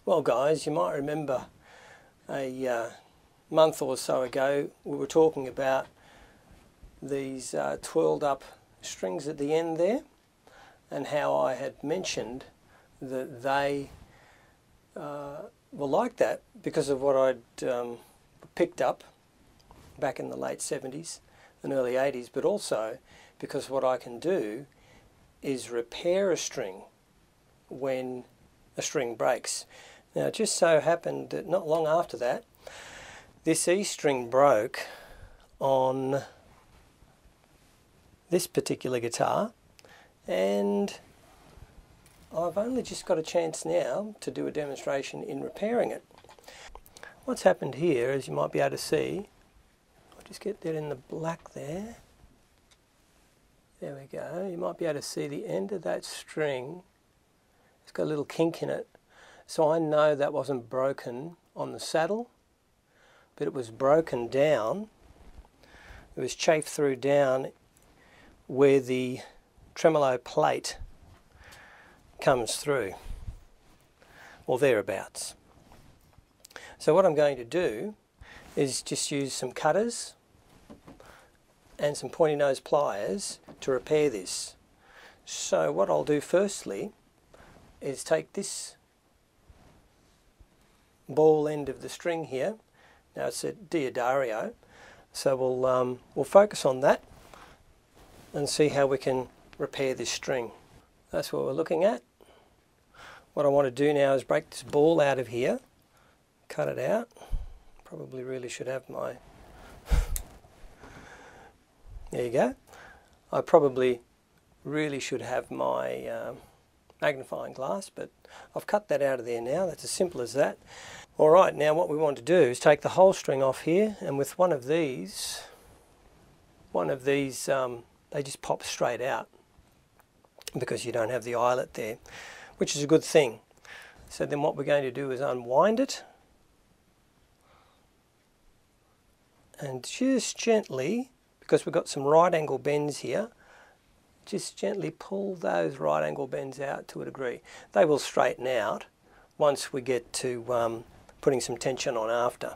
Well guys, you might remember a month or so ago we were talking about these twirled up strings at the end there, and how I had mentioned that they were like that because of what I'd picked up back in the late 70s and early 80s, but also because what I can do is repair a string when a string breaks. Now it just so happened that not long after that, this E string broke on this particular guitar, and I've only just got a chance now to do a demonstration in repairing it. What's happened here, as you might be able to see, I'll just get that in the black there. There we go. You might be able to see the end of that string. It's got a little kink in it. So I know that wasn't broken on the saddle, but it was broken down. It was chafed through down where the tremolo plate comes through, or thereabouts. So what I'm going to do is just use some cutters and some pointy nose pliers to repair this. So what I'll do firstly is take this ball end of the string here. Now it's a Diodario, so we'll focus on that and see how we can repair this string. That's what we're looking at. What I want to do now is break this ball out of here, cut it out. Probably really should have my there you go. I probably really should have my magnifying glass, but I've cut that out of there now. That's as simple as that. Alright, now what we want to do is take the whole string off here, and with one of these they just pop straight out because you don't have the eyelet there, which is a good thing. So then what we're going to do is unwind it and just gently, because we've got some right angle bends here, just gently pull those right angle bends out to a degree. They will straighten out once we get to putting some tension on after.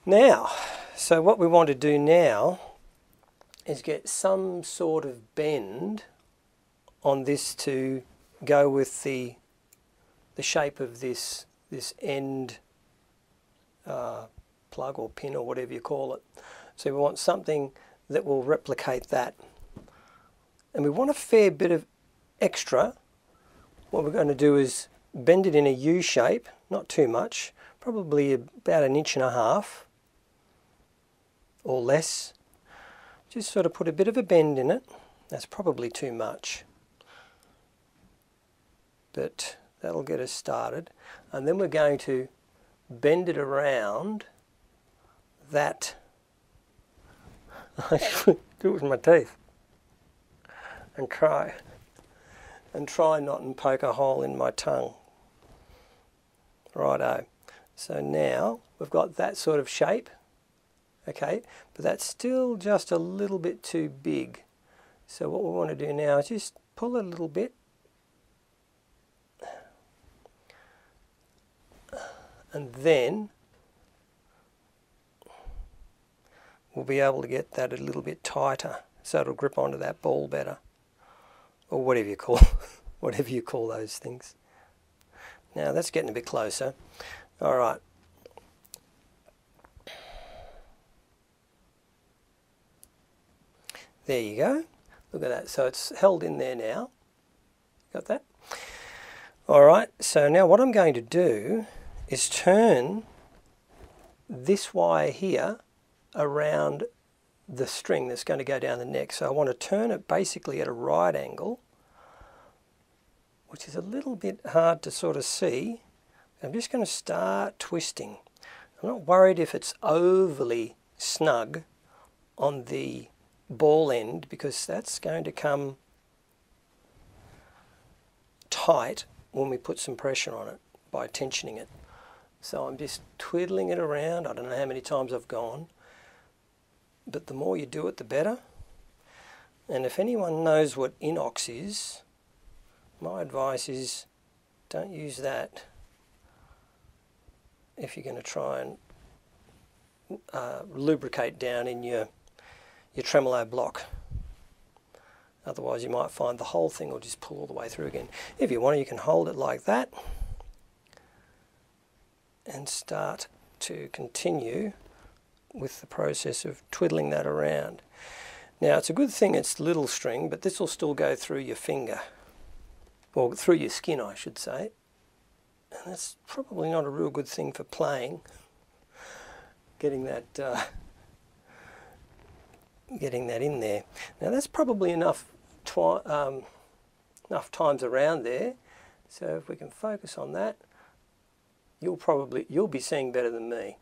Now, so what we want to do now is get some sort of bend on this to go with the shape of this end plug or pin or whatever you call it. So we want something that will replicate that. And we want a fair bit of extra. What we're going to do is bend it in a U shape, not too much, probably about 1.5 inches or less. Just sort of put a bit of a bend in it. That's probably too much, but that'll get us started. And then we're going to bend it around that. I do it with my teeth and try not and poke a hole in my tongue. Righto. So now we've got that sort of shape, okay, but that's still just a little bit too big. So what we want to do now is just pull it a little bit, and then we'll be able to get that a little bit tighter so it'll grip onto that ball better, or whatever you call those things. Now that's getting a bit closer. All right. There you go. Look at that. So it's held in there now. Got that? All right. So now what I'm going to do is turn this wire here around the string that's going to go down the neck. So I want to turn it basically at a right angle, which is a little bit hard to sort of see. I'm just going to start twisting. I'm not worried if it's overly snug on the ball end, because that's going to come tight when we put some pressure on it by tensioning it. So I'm just twiddling it around. I don't know how many times I've gone, but the more you do it, the better. And if anyone knows what inox is, my advice is don't use that if you're going to try and lubricate down in your tremolo block. Otherwise you might find the whole thing will just pull all the way through again. If you want, you can hold it like that and start to continue with the process of twiddling that around. Now it's a good thing it's little string, but this will still go through your finger, or through your skin I should say, and that's probably not a real good thing for playing, getting that in there. Now that's probably enough times around there, so if we can focus on that, you'll be seeing better than me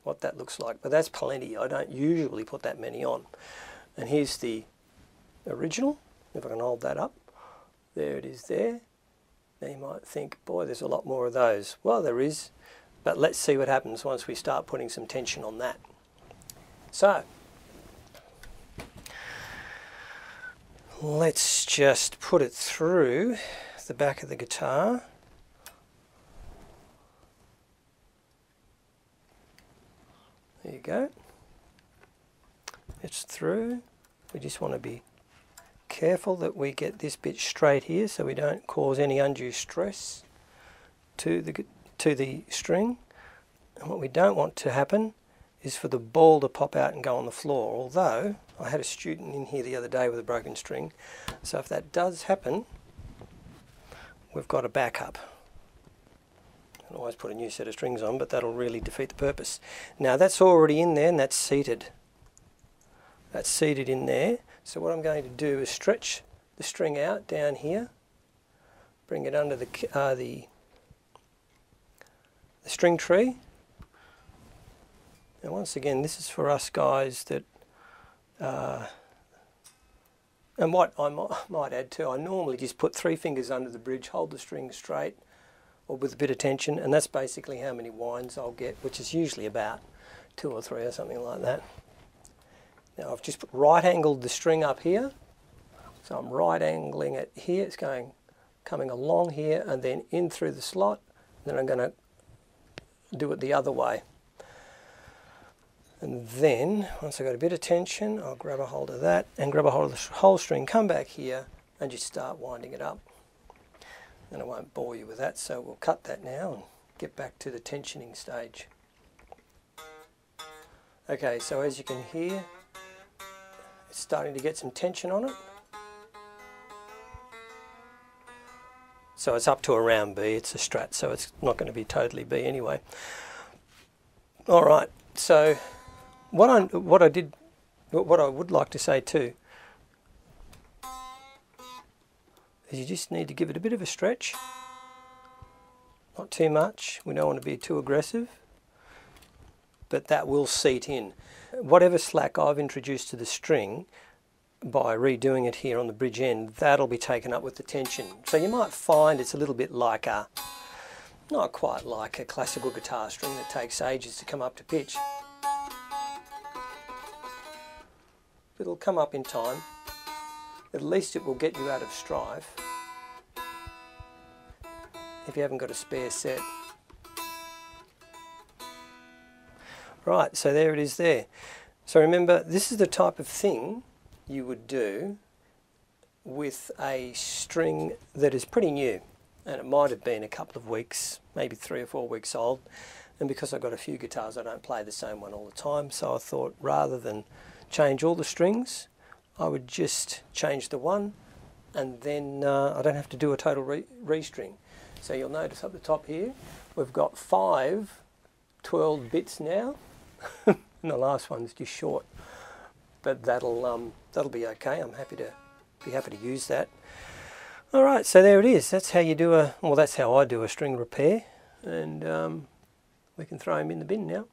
what that looks like, but that's plenty. I don't usually put that many on. And here's the original, if I can hold that up. There it is there. Now you might think, boy, there's a lot more of those. Well, there is, but let's see what happens once we start putting some tension on that. So, let's just put it through the back of the guitar. There you go. It's through. We just want to be careful that we get this bit straight here so we don't cause any undue stress to the string. And what we don't want to happen is for the ball to pop out and go on the floor. Although I had a student in here the other day with a broken string, so if that does happen, we've got a backup. I can always put a new set of strings on, but that'll really defeat the purpose. Now that's already in there and that's seated. That's seated in there. So what I'm going to do is stretch the string out down here, bring it under the string tree. Now once again, this is for us guys that, and what I might add too, I normally just put 3 fingers under the bridge, hold the string straight or with a bit of tension, and that's basically how many winds I'll get, which is usually about 2 or 3 or something like that. Now I've just right-angled the string up here, so I'm right-angling it here. It's coming along here and then in through the slot. Then I'm going to do it the other way. And then, once I've got a bit of tension, I'll grab a hold of that and grab a hold of the whole string, come back here and just start winding it up. And I won't bore you with that, so we'll cut that now and get back to the tensioning stage. Okay, so as you can hear, it's starting to get some tension on it. So it's up to around B, it's a strat, so it's not going to be totally B anyway. Alright, so what I would like to say too is you just need to give it a bit of a stretch. Not too much, we don't want to be too aggressive, but that will seat in. Whatever slack I've introduced to the string by redoing it here on the bridge end, that'll be taken up with the tension. So you might find it's a little bit like not quite like a classical guitar string that takes ages to come up to pitch. But it'll come up in time. At least it will get you out of strife if you haven't got a spare set. Right, so there it is there. So remember, this is the type of thing you would do with a string that is pretty new. And it might have been a couple of weeks, maybe 3 or 4 weeks old. And because I've got a few guitars, I don't play the same one all the time. So I thought rather than change all the strings, I would just change the one and then I don't have to do a total restring. So you'll notice up the top here, we've got 5 twirled bits now. And the last one's just short, but that'll be okay. I'm happy to use that. All right, so there it is. That's how you do that's how I do a string repair, and we can throw him in the bin now.